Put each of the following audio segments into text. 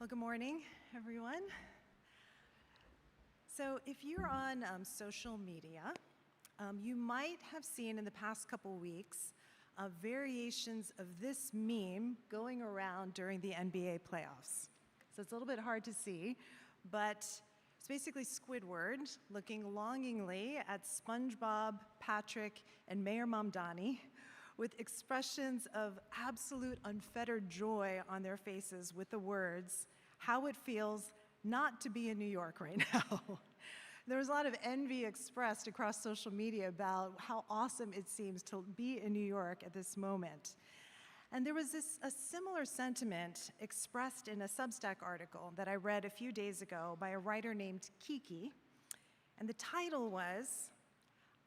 Well, good morning, everyone. So if you're on social media, you might have seen in the past couple weeks variations of this meme going around during the NBA playoffs. So it's a little bit hard to see, but it's basically Squidward looking longingly at SpongeBob, Patrick, and Mayor Mamdani with expressions of absolute unfettered joy on their faces with the words, "How it feels not to be in New York right now." There was a lot of envy expressed across social media about how awesome it seems to be in New York at this moment. And there was a similar sentiment expressed in a Substack article that I read a few days ago by a writer named Kiki. And the title was,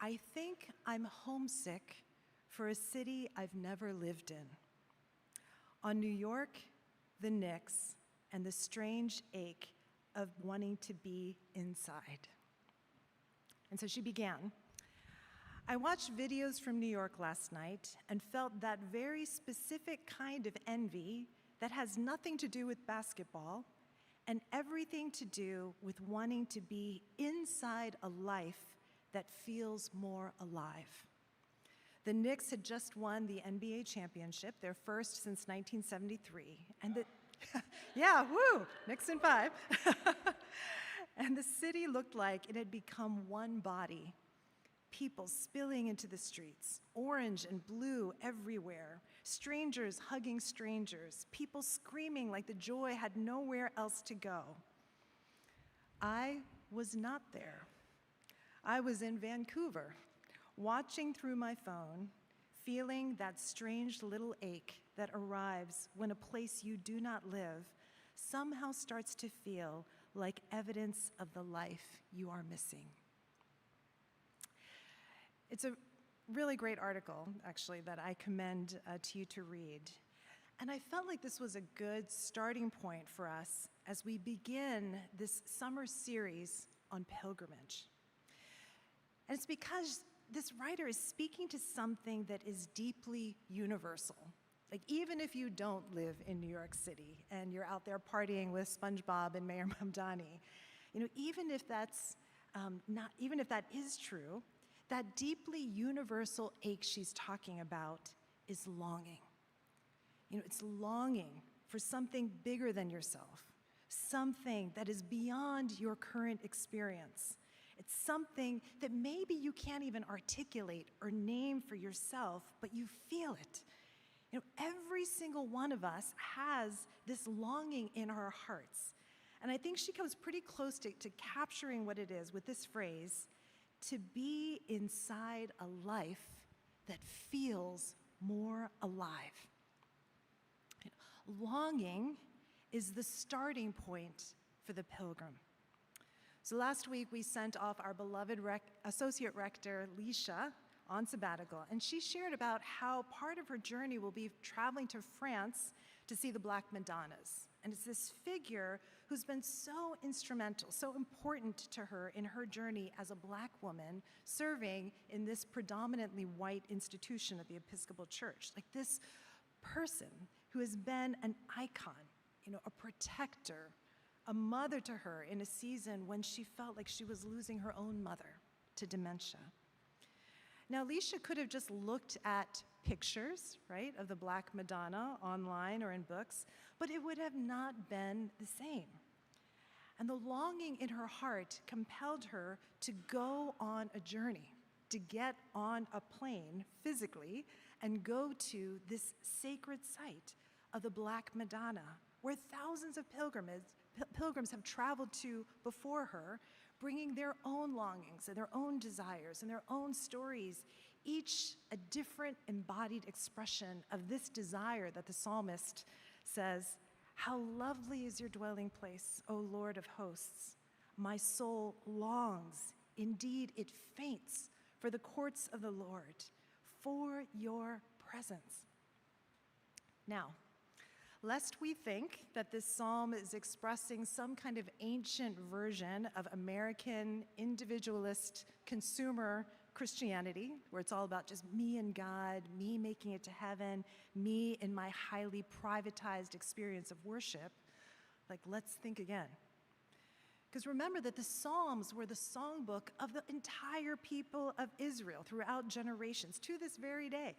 "I think I'm homesick for a city I've never lived in. On New York, the Knicks, and the strange ache of wanting to be inside." And so she began. "I watched videos from New York last night and felt that very specific kind of envy that has nothing to do with basketball and everything to do with wanting to be inside a life that feels more alive. The Knicks had just won the NBA championship, their first since 1973, and yeah, woo, Knicks in 5. And the city looked like it had become one body. People spilling into the streets, orange and blue everywhere, strangers hugging strangers, people screaming like the joy had nowhere else to go. I was not there. I was in Vancouver, watching through my phone, feeling that strange little ache that arrives when a place you do not live somehow starts to feel like evidence of the life you are missing." It's a really great article, actually, that I commend to you to read. And I felt like this was a good starting point for us as we begin this summer series on pilgrimage. And it's because this writer is speaking to something that is deeply universal. Like, even if you don't live in New York City and you're out there partying with SpongeBob and Mayor Mamdani, even if that is true, that deeply universal ache she's talking about is longing. It's longing for something bigger than yourself, something that is beyond your current experience. It's something that maybe you can't even articulate or name for yourself, but you feel it. Every single one of us has this longing in our hearts. And I think she comes pretty close to capturing what it is with this phrase, "to be inside a life that feels more alive." Longing is the starting point for the pilgrim. So last week we sent off our beloved Associate Rector, Leisha, on sabbatical, and she shared about how part of her journey will be traveling to France to see the Black Madonnas. And it's this figure who's been so instrumental, so important to her in her journey as a Black woman serving in this predominantly white institution of the Episcopal Church. Like this person who has been an icon, a protector, a mother to her in a season when she felt like she was losing her own mother to dementia. Now, Leisha could have just looked at pictures, right, of the Black Madonna online or in books, but it would have not been the same. And the longing in her heart compelled her to go on a journey, to get on a plane physically and go to this sacred site of the Black Madonna, where thousands of pilgrims have traveled to before her, bringing their own longings and their own desires and their own stories, each a different embodied expression of this desire that the psalmist says, "How lovely is your dwelling place, O Lord of hosts. My soul longs, indeed it faints, for the courts of the Lord, for your presence." Now, lest we think that this psalm is expressing some kind of ancient version of American individualist consumer Christianity, where it's all about just me and God, me making it to heaven, me and my highly privatized experience of worship, Like, let's think again. Because remember that the Psalms were the songbook of the entire people of Israel throughout generations to this very day.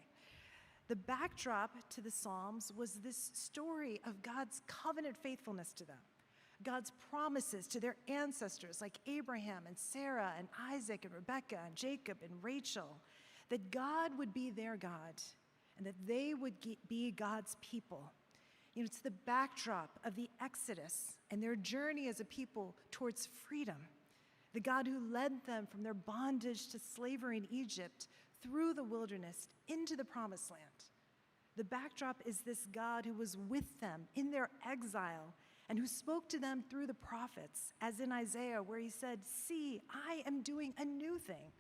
The backdrop to the Psalms was this story of God's covenant faithfulness to them, God's promises to their ancestors like Abraham and Sarah and Isaac and Rebekah and Jacob and Rachel, that God would be their God and that they would be God's people. You know, it's the backdrop of the Exodus and their journey as a people towards freedom. The God who led them from their bondage to slavery in Egypt through the wilderness into the promised land. The backdrop is this God who was with them in their exile and who spoke to them through the prophets, as in Isaiah, where he said, "See, I am doing a new thing.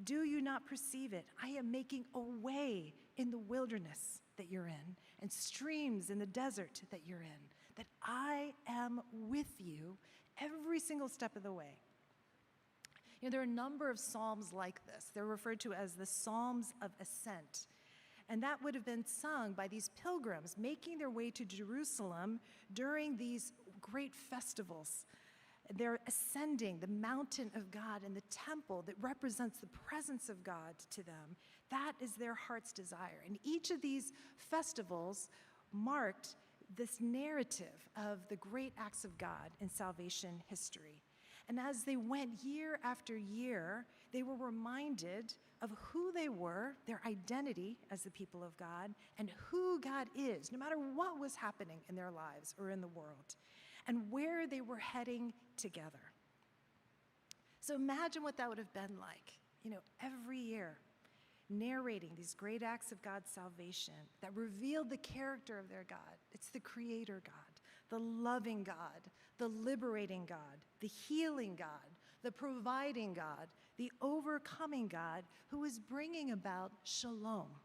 Do you not perceive it? I am making a way in the wilderness that you're in, and streams in the desert that you're in, that I am with you every single step of the way." You know, there are a number of psalms like this. They're referred to as the Psalms of Ascent. And that would have been sung by these pilgrims making their way to Jerusalem during these great festivals. They're ascending the mountain of God and the temple that represents the presence of God to them. That is their heart's desire. And each of these festivals marked this narrative of the great acts of God in salvation history. And as they went year after year, they were reminded of who they were, their identity as the people of God, and who God is, no matter what was happening in their lives or in the world, and where they were heading together. So imagine what that would have been like, you know, every year, narrating these great acts of God's salvation that revealed the character of their God. It's the creator God, the loving God, the liberating God, the healing God, the providing God, the overcoming God who is bringing about shalom,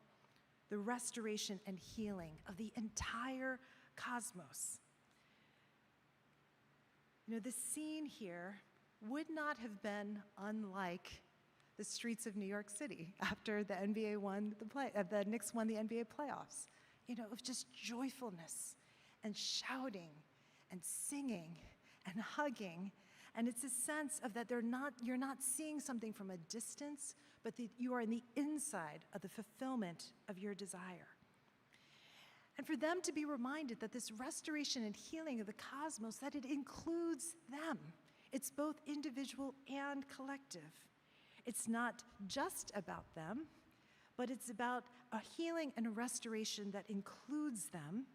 the restoration and healing of the entire cosmos. You know, the scene here would not have been unlike the streets of New York City after the Knicks won the NBA playoffs. You know, of just joyfulness and shouting and singing and hugging. And it's a sense of that you're not seeing something from a distance, but that you are in the inside of the fulfillment of your desire. And for them to be reminded that this restoration and healing of the cosmos, that it includes them. It's both individual and collective. It's not just about them, but it's about a healing and a restoration that includes them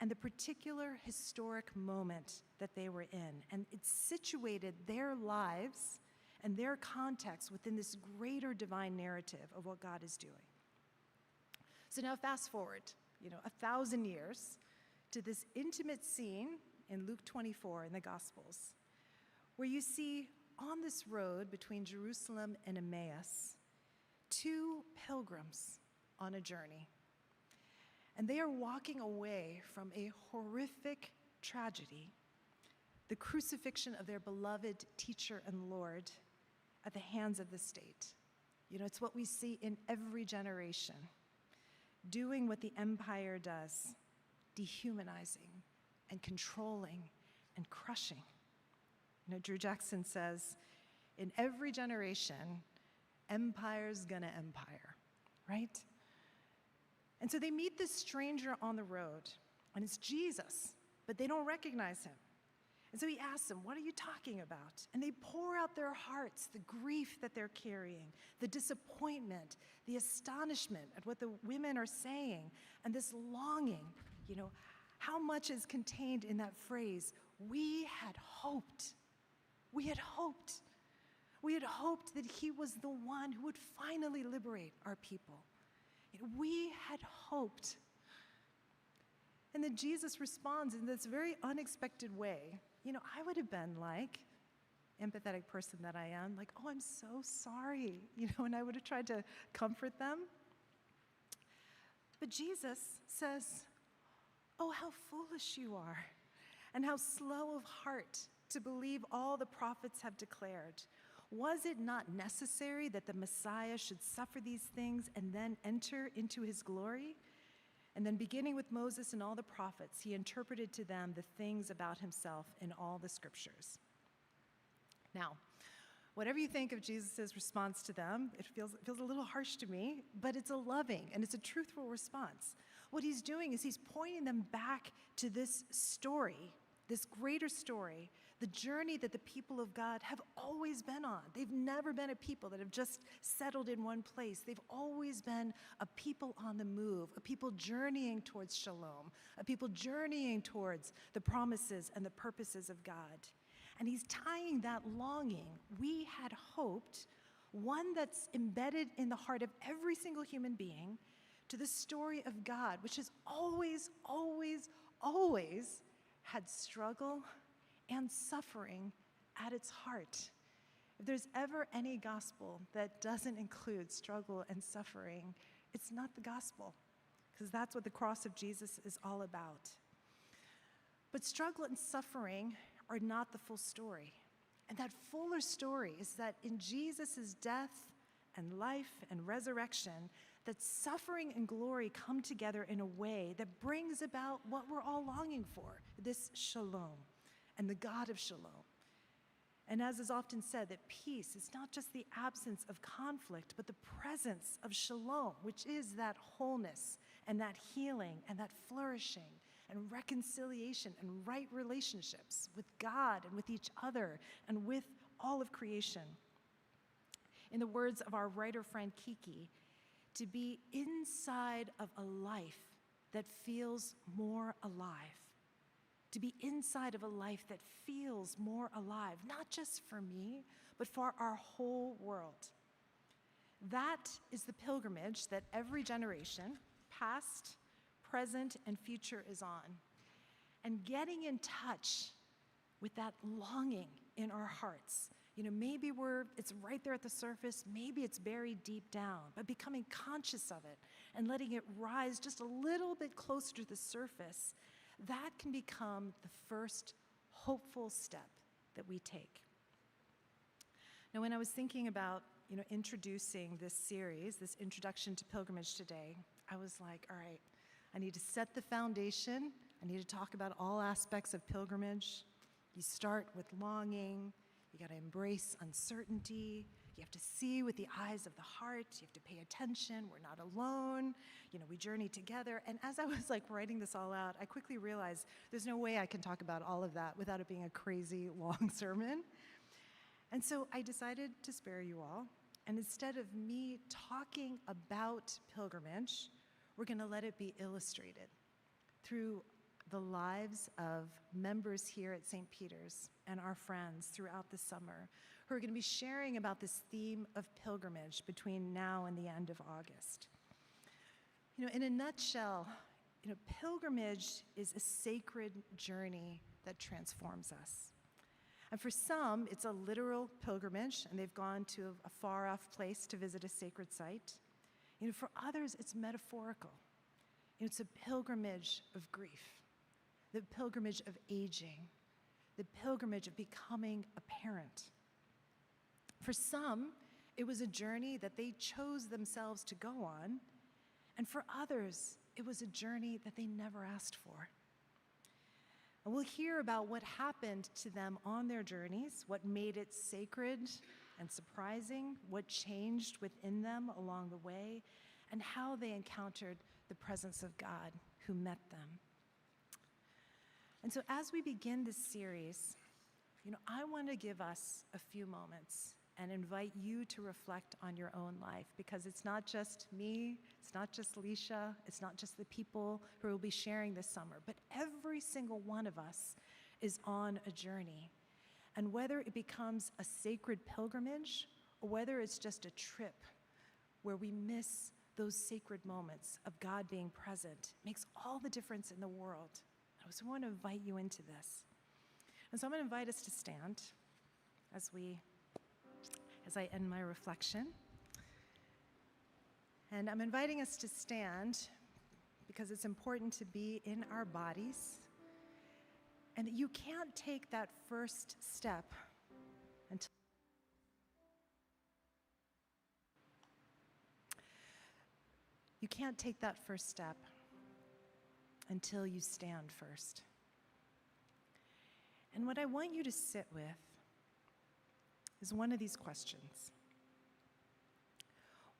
and the particular historic moment that they were in. And it situated their lives and their context within this greater divine narrative of what God is doing. So now fast forward, 1,000 years to this intimate scene in Luke 24 in the Gospels, where you see on this road between Jerusalem and Emmaus, two pilgrims on a journey. And they are walking away from a horrific tragedy, the crucifixion of their beloved teacher and Lord at the hands of the state. It's what we see in every generation, doing what the empire does, dehumanizing and controlling and crushing. Drew Jackson says, in every generation, empire's gonna empire, right? And so they meet this stranger on the road, and it's Jesus, but they don't recognize him. And so he asks them, "What are you talking about?" And they pour out their hearts, the grief that they're carrying, the disappointment, the astonishment at what the women are saying, and this longing. How much is contained in that phrase, "We had hoped." We had hoped. We had hoped that he was the one who would finally liberate our people. We had hoped. And then Jesus responds in this very unexpected way. I would have been like, empathetic person that I am, like, "Oh, I'm so sorry," and I would have tried to comfort them. But Jesus says, "Oh, how foolish you are, and how slow of heart to believe all the prophets have declared. Was it not necessary that the Messiah should suffer these things and then enter into his glory?" And then beginning with Moses and all the prophets, he interpreted to them the things about himself in all the scriptures. Now, whatever you think of Jesus' response to them, it feels a little harsh to me, but it's a loving and it's a truthful response. What he's doing is he's pointing them back to this story, this greater story, the journey that the people of God have always been on. They've never been a people that have just settled in one place. They've always been a people on the move, a people journeying towards shalom, a people journeying towards the promises and the purposes of God. And he's tying that longing we had hoped, one that's embedded in the heart of every single human being, to the story of God, which has always, always, always had struggle and suffering at its heart. If there's ever any gospel that doesn't include struggle and suffering, it's not the gospel, because that's what the cross of Jesus is all about. But struggle and suffering are not the full story. And that fuller story is that in Jesus' death and life and resurrection, that suffering and glory come together in a way that brings about what we're all longing for, this shalom and the God of shalom. And as is often said, that peace is not just the absence of conflict, but the presence of shalom, which is that wholeness and that healing and that flourishing and reconciliation and right relationships with God and with each other and with all of creation. In the words of our writer friend Kiki, to be inside of a life that feels more alive. To be inside of a life that feels more alive, not just for me, but for our whole world. That is the pilgrimage that every generation, past, present, and future, is on. And getting in touch with that longing in our hearts. Maybe it's right there at the surface, maybe it's buried deep down, but becoming conscious of it and letting it rise just a little bit closer to the surface, that can become the first hopeful step that we take. Now, when I was thinking about, introducing this series, this introduction to pilgrimage today, I was like, all right, I need to set the foundation. I need to talk about all aspects of pilgrimage. You start with longing. You got to embrace uncertainty. You have to see with the eyes of the heart. You have to pay attention. We're not alone. We journey together. And as I was writing this all out, I quickly realized there's no way I can talk about all of that without it being a crazy long sermon. And so I decided to spare you all. And instead of me talking about pilgrimage, we're going to let it be illustrated through the lives of members here at St. Peter's and our friends throughout the summer who are going to be sharing about this theme of pilgrimage between now and the end of August. In a nutshell, pilgrimage is a sacred journey that transforms us. And for some, it's a literal pilgrimage, and they've gone to a far-off place to visit a sacred site. For others, it's metaphorical. It's a pilgrimage of grief, the pilgrimage of aging, the pilgrimage of becoming a parent. For some, it was a journey that they chose themselves to go on, and for others, it was a journey that they never asked for. And we'll hear about what happened to them on their journeys, what made it sacred and surprising, what changed within them along the way, and how they encountered the presence of God who met them. And so as we begin this series, I want to give us a few moments and invite you to reflect on your own life, because it's not just me, it's not just Leisha, it's not just the people who will be sharing this summer, but every single one of us is on a journey. And whether it becomes a sacred pilgrimage or whether it's just a trip where we miss those sacred moments of God being present, makes all the difference in the world. So I want to invite you into this. And so I'm going to invite us to stand as I end my reflection. And I'm inviting us to stand because it's important to be in our bodies, and that you can't take that first step until until you stand first. And what I want you to sit with is one of these questions.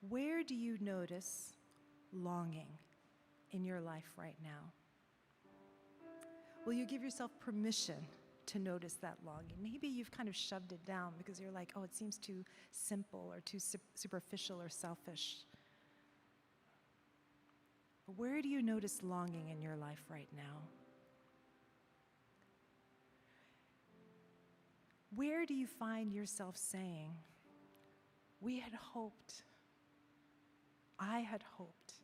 Where do you notice longing in your life right now? Will you give yourself permission to notice that longing? Maybe you've kind of shoved it down because you're like, oh, it seems too simple or too superficial or selfish. But where do you notice longing in your life right now? Where do you find yourself saying, we had hoped, I had hoped,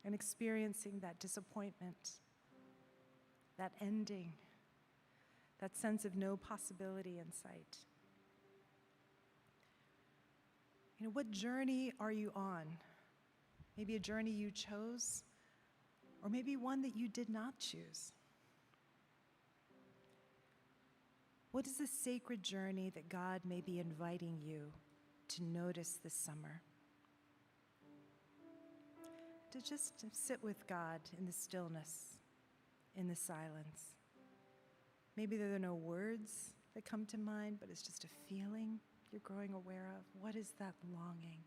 and experiencing that disappointment, that ending, that sense of no possibility in sight? You know, what journey are you on? Maybe a journey you chose, or maybe one that you did not choose. What is the sacred journey that God may be inviting you to notice this summer? To just sit with God in the stillness, in the silence. Maybe there are no words that come to mind, but it's just a feeling you're growing aware of. What is that longing?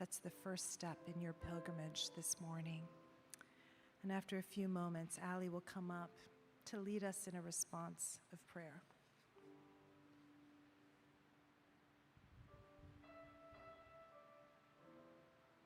That's the first step in your pilgrimage this morning. And after a few moments, Allie will come up to lead us in a response of prayer.